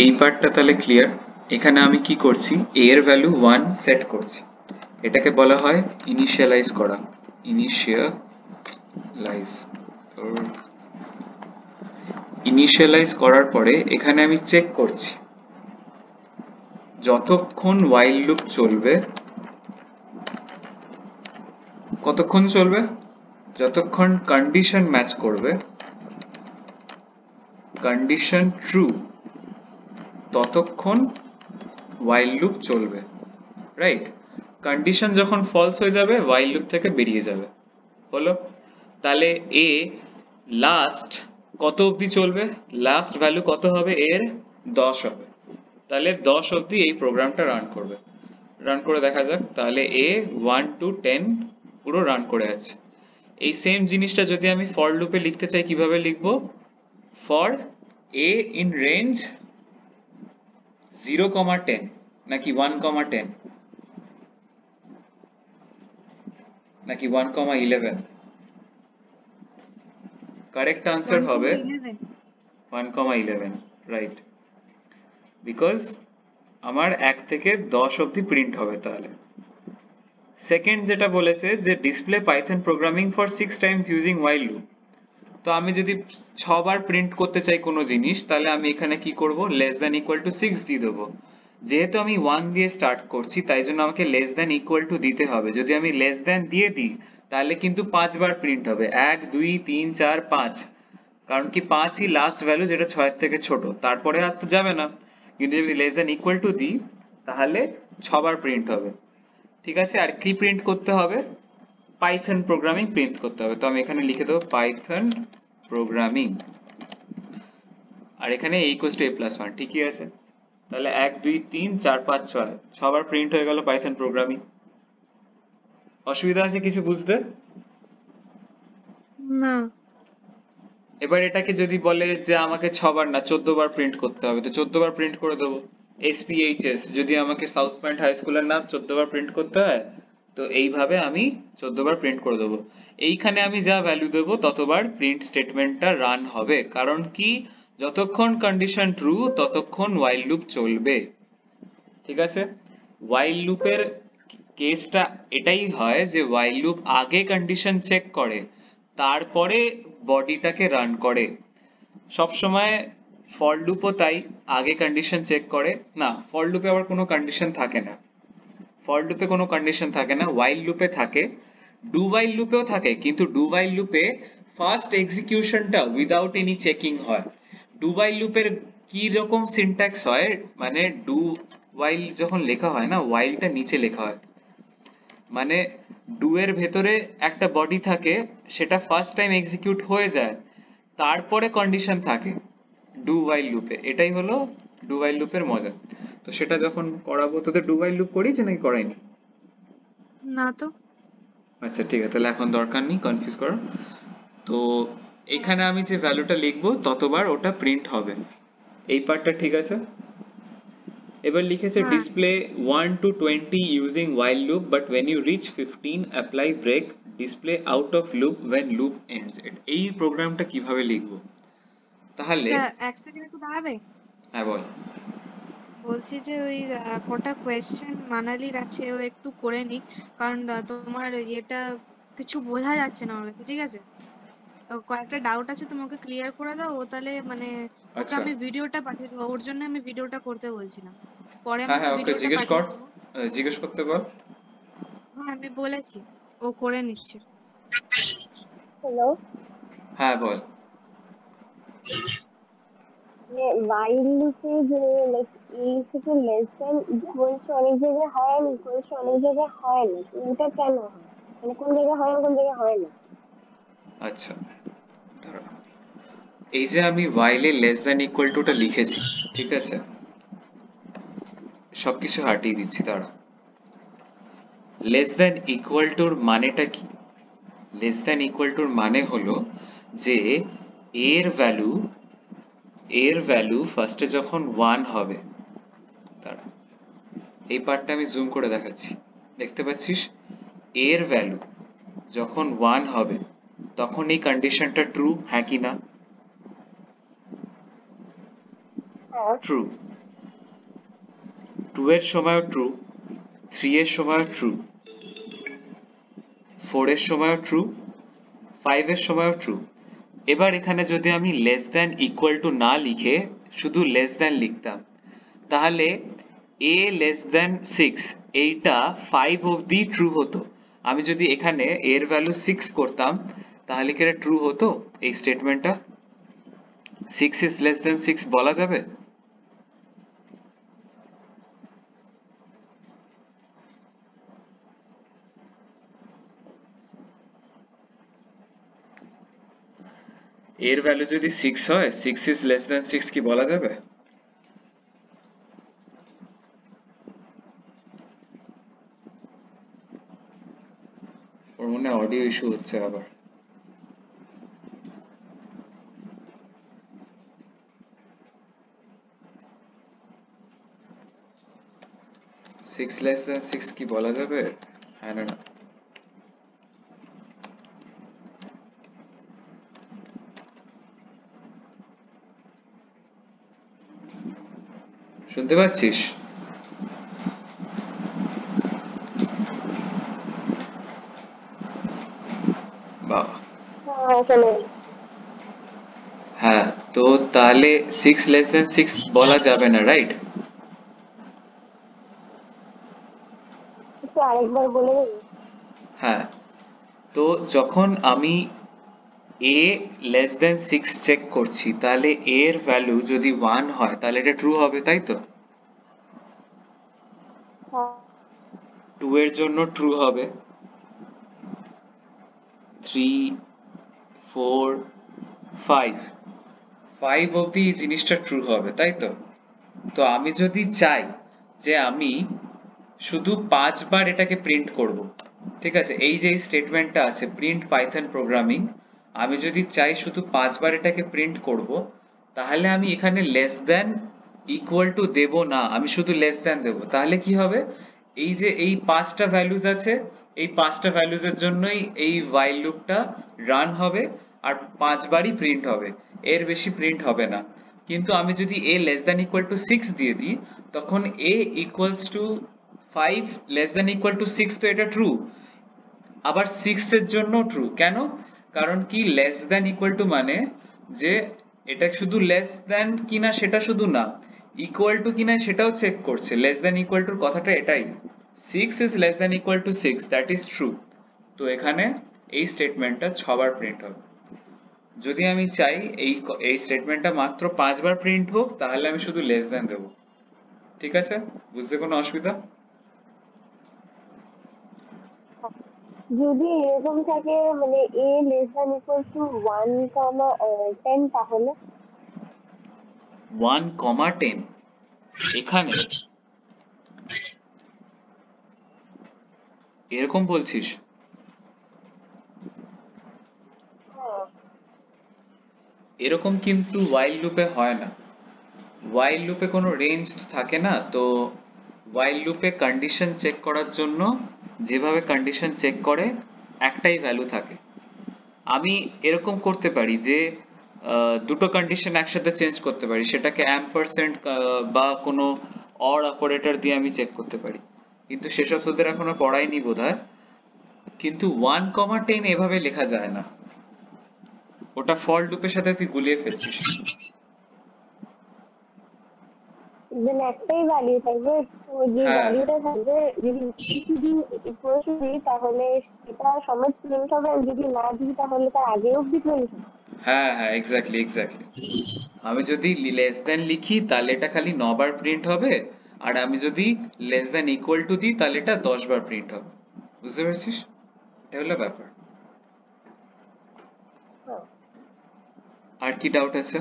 এই পার্টটা তাহলে ক্লিয়ার। এখানে আমি কি করছি, a এর ভ্যালু 1 সেট করছি, এটাকে বলা হয় ইনিশিয়ালাইজ করা। ইনিশিয়ালাইজ করার পরে এখানে আমি চেক করছি যতক্ষণ while লুপ চলবে, কতক্ষণ চলবে, যতক্ষণ কন্ডিশন ম্যাচ করবে, কন্ডিশন ট্রু, ততক্ষণ while লুপ চলবে, রাইট? কন্ডিশন যখন ফলস হয়ে যাবে while লুপ থেকে বেরিয়ে যাবে। হলো? তাহলে a লাস্ট কত অবধি চলবে, লাস্ট ভ্যালু কত হবে, এর 10 হবে, তাহলে 10 অবধি এই প্রোগ্রামটা রান করবে। রান করে দেখা যাক। তাহলে a 1 to 10 পুরো রান করে আছে। এই সেম জিনিসটা যদি আমি ফর লুপে লিখতে চাই, কিভাবে লিখবো, ফর a ইন রেঞ্জ 0, 10 নাকি 1, 10 নাকি 1, 11? কারেক্ট আনসার হবে 1,11, রাইট? বিকজ আমার 1 থেকে 10 অবধি প্রিন্ট হবে। তাহলে সেকেন্ড যেটা বলেছে যে display Python programming for 6 Times using while loop, তো আমি যদি 6 বার প্রিন্ট করতে চাই কোনো জিনিস, তাহলে আমি এখানে কি করব, লেস দ্যান ইকুয়াল টু 6 দিয়ে দেবো। যেহেতু আমি 1 দিয়ে স্টার্ট করছি, তাই জন্য আমাকে লেস দ্যান ইকুয়াল টু দিতে হবে। যদি আমি লেস দ্যান দিয়ে দিই, তাহলে কিন্তু 5 বার প্রিন্ট হবে, 1 2 3 4 5, কারণ কি 5ই লাস্ট ভ্যালু যেটা 6 এর থেকে ছোট, তারপরে আর তো যাবে না। কিন্তু যদি লেস দ্যান ইকুয়াল টু দিই, তাহলে 6 বার প্রিন্ট হবে। ঠিক আছে? আর কি প্রিন্ট করতে হবে, পাইথন প্রোগ্রামিং প্রিন্ট করতে হবে। তো আমি এখানে লিখে দেবো পাইথন প্রোগ্রামিং, আর এখানে a = a+1। ঠিকই আছে? তাহলে 1 2 3 4 5 6 6বার প্রিন্ট হয়ে গেল পাইথন প্রোগ্রামিং। অসুবিধা আছে কিছু বুঝতে? না। এবার এটাকে যদি বলে যে আমাকে 6 বার না 14 বার প্রিন্ট করতে হবে, তো 14 বার প্রিন্ট করে দেবো। SPHS যদি আমাকে সাউথ পয়েন্ট হাই স্কুলের নাম 14 বার প্রিন্ট করতে হয়, তো এইভাবে আমি 14 বার প্রিন্ট করে দেবো। এইখানে আমি যা ভ্যালু দেবো ততবার প্রিন্ট স্টেটমেন্টটা রান হবে, কারণ কি যতক্ষণ কন্ডিশন ট্রু ততক্ষণ while লুপ চলবে। ঠিক আছে? while লুপের কেসটা এটাই হয় যে while লুপ আগে কন্ডিশন চেক করে, তারপরে বডিটাকে রান করে। সব সময় ফর লুপও তাই, আগে কন্ডিশন চেক করে না। ফর লুপে আবার কোনো কন্ডিশন থাকে না, ফর লুপে কোনো কন্ডিশন থাকে না, while লুপে থাকে। ডু while লুপেও থাকে, কিন্তু ডু while লুপে ফার্স্ট এক্সিকিউশনটা উইদাউট এনি চেকিং হয়। ডু while লুপের কি রকম সিনট্যাক্স হয়, মানে ডু while যখন লেখা হয় না, whileটা নিচে লেখা হয়, মানে ডু এর ভেতরে একটা বডি থাকে, সেটা ফার্স্ট টাইম এক্সিকিউট হয়ে যায়, তারপরে কন্ডিশন থাকে ডু while লুপে। এটাই হলো ডু while লুপের মজা। তো সেটা যখন করাবো, তোদের ডু while লুপ করিয়েছে নাকি করাইনি? না তো। আচ্ছা ঠিক আছে, তাহলে এখন দরকার নেই কনফিউজ করার। তো এখানে আমি যে ভ্যালুটা লিখবো ততবার ওটা প্রিন্ট হবে। এই পার্টটা ঠিক আছে? এবার লিখেছে হ্যাঁ, display 1 to 20 using while loop, but when you reach 15 apply break, display out of loop when loop ends. এই প্রোগ্রামটা কিভাবে লিখবো তাহলে? আচ্ছা, এক সেকেন্ড একটু দাঁড়াবে। হ্যাঁ বল। বলছি যে ওই কটা কোয়েশ্চেন মানালির আছে, ও একটু করে নিক, কারণ তোমার ইয়েটা কিছু বোঝা যাচ্ছে না আমার কাছে, ঠিক আছে? কয়েকটা ডাউট আছে, তুমি ওকে ক্লিয়ার করে দাও। ও তাহলে মানে ওকে আচ্ছা, আমি ভিডিওটা পাঠিয়ে দেবো, ওর জন্য আমি ভিডিওটা করতে বলছিলাম। পরে আমি হ্যাঁ ওকে হ্যাঁ ওকে ভিডিওটা জিজ্ঞেস পাঠিয়ে কর, দেবো। জিজ্ঞেস করতে বল। হ্যাঁ, আমি বলেছি, ও করে নিচ্ছে। হ্যালো। হ্যাঁ বল। while লুপে যে লাইক এই থেকে লেস দ্যান ইকুয়ালস অনেক জায়গায় হয় আর ইকুয়ালস অনেক জায়গায় হয় না, তো এটা কেন হয়, মানে কোন জায়গায় হয় আর কোন জায়গায় হয় না? আচ্ছা দাঁড়া, এই যে আমি while এ লেস দ্যান ইকুয়াল টুটা লিখেছি, ঠিক আছে, সবকিছু হাটিয়ে দিচ্ছি দাঁড়া। লেস দ্যান ইকুয়াল টুর মানেটা কি? লেস দ্যান ইকুয়াল টুর মানে হলো যে এর ভ্যালু, এর ভ্যালু ফার্স্টে যখন 1 হবে, দাঁড়া এই পার্টটা আমি জুম করে দেখাচ্ছি, দেখতে পাচ্ছিস? এর ভ্যালু যখন 1 হবে তখন এই কন্ডিশনটা ট্রু, হ্যাঁ কি না? হ্যাঁ ট্রু, 2 এর সময়ও ট্রু, 3 এর সময়ও ট্রু, 4 এর সময়ও ট্রু, 5 এর সময়ও ট্রু। এবার এখানে যদি আমি লেস দ্যান ইকুয়াল টু না লিখে শুধু লেস দ্যান লিখতাম, তাহলে a লেস দ্যান 6 এইটা 5 অবধি ট্রু হতো। আমি যদি এখানে এর ভ্যালু 6 করতাম তাহলে কি এটা ট্রু হতো? এই স্টেটমেন্টটা 6 ইজ লেস দ্যান 6 বলা যাবে? এর ভ্যালু যদি 6 হয় 6 ইজ লেস দ্যান 6 কি বলা যাবে? ওর মনে অডিও ইস্যু হচ্ছে আবার। সিক্স লেস দ্যান 6 কি বলা যাবে? হ্যাঁ না না? শুনতে পাচ্ছিস? বাহ, হ্যাঁ চলে হ্যাঁ, তো তাহলে 6 লেস দ্যান 6 বলা যাবে না, রাইট? একটু আরেকবার বলে দেবে? হ্যাঁ, তো যখন আমি a লেস দ্যান 6 চেক করছি তাহলে a এর ভ্যালু যদি 1 হয় তাহলে এটা ট্রু হবে, তাই তো? হ্যাঁ 2 এর জন্য ট্রু হবে, 3, 4, 5 অবধি এই জিনিসটা ট্রু হবে, তাই তো? তো আমি যদি চাই যে আমি শুধু 5 বার এটাকে প্রিন্ট করব, ঠিক আছে, এই যে স্টেটমেন্টটা আছে প্রিন্ট পাইথন প্রোগ্রামিং, আমি যদি চাই শুধু 5 বার এটাকে প্রিন্ট করব, তাহলে আমি এখানে লেস দ্যান ইকুয়াল টু দেব না, আমি শুধু লেস দ্যান দেব। তাহলে কি হবে? এই যে এই 5টা ভ্যালুজ আছে, এই 5টা ভ্যালুজ এর জন্যই এই while লুপটা রান হবে আর 5 বারই প্রিন্ট হবে, এর বেশি প্রিন্ট হবে না। কিন্তু আমি যদি a less than equal to 6 দিয়ে দিই, তখন a equals to 5 less than equal to 6, তো এটা ট্রু। আবার 6 এর জন্য ট্রু, কেন? কারণ কি লেস দ্যান ইকুয়াল টু মানে যে এটা শুধু লেস দ্যান কিনা সেটা শুধু না, ইকুয়াল টু কিনা সেটাও চেক করছে। লেস দ্যান ইকুয়াল টুর কথাটা এটাই, 6 is less than equal to 6, that is true. তো এখানে এই স্টেটমেন্টটা 6 বার প্রিন্ট হবে। যদি আমি চাই এই স্টেটমেন্টটা মাত্র 5 বার প্রিন্ট হোক তাহলে আমি শুধু লেস দ্যান দেব। ঠিক আছে? বুঝতে কোনো অসুবিধা? যদি এরকম থাকে মানে a less than equal to 1, 10 তাহলে 1, 10 এখানে এরকম বলছিস? হ্যাঁ এরকম কিন্তু while লুপে হয় না। while লুপে কোনো রেঞ্জ থাকে না, তো while লুপে কন্ডিশন চেক করার জন্য যেভাবে কন্ডিশন চেক করে একটাই ভ্যালু থাকে। আমি এরকম করতে পারি যে দুটো কন্ডিশন একসাথে চেঞ্জ করতে পারি, সেটাকে ampersand বা কোনো or অপারেটর দিয়ে আমি চেক করতে পারি, কিন্তু সেসব তোদের এখনো পড়াইনি বোধহয়। কিন্তু 1, 10 এভাবে লেখা যায় না, ওটা ফর লুপের সাথে তুই গুলিয়ে ফেলছিস। দেন একটাই ভ্যালু থাকবে, তো যে হ্যাঁ ভ্যালুটা থাকবে যদি শুধু ইকুয়াল টু দিই তাহলে সেটা সমেত প্রিন্ট হবে, আর যদি না দিই তাহলে তার আগে অব্দি প্রিন্ট হবে। হ্যাঁ হ্যাঁ, এক্স্যাক্টলি এক্স্যাক্টলি। আমি যদি লেস দ্যান লিখি তাহলে এটা খালি 9 বার প্রিন্ট হবে, আর আমি যদি লেস দ্যান ইকুয়াল টু দিই তাহলে এটা 10 বার প্রিন্ট হবে। বুঝতে পেরেছিস? এটা হলো ব্যাপার। হ্যাঁ আর কি ডাউট আছে?